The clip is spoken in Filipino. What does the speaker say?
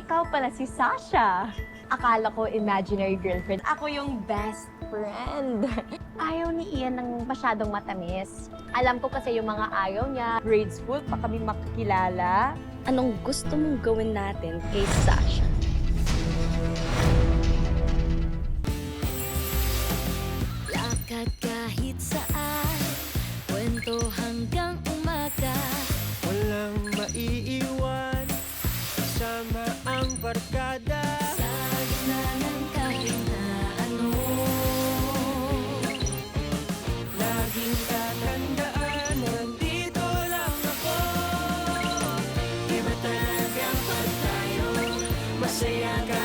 ikaw pala si Sasha. Akala ko imaginary girlfriend. Ako yung best friend. Ayaw ni Ian ng masyadong matamis. Alam ko kasi yung mga ayaw niya. Grade school pa kami makikilala. Anong gusto mong gawin natin kay Sasha? Lakad kahit saan, kwento hanggang umaga. Walang maiiwan, kasama ang barkada. Sa gitna ng kahit na ano, Laging tatandaan, nandito lang ako. Iba talagang pag tayo, masaya ka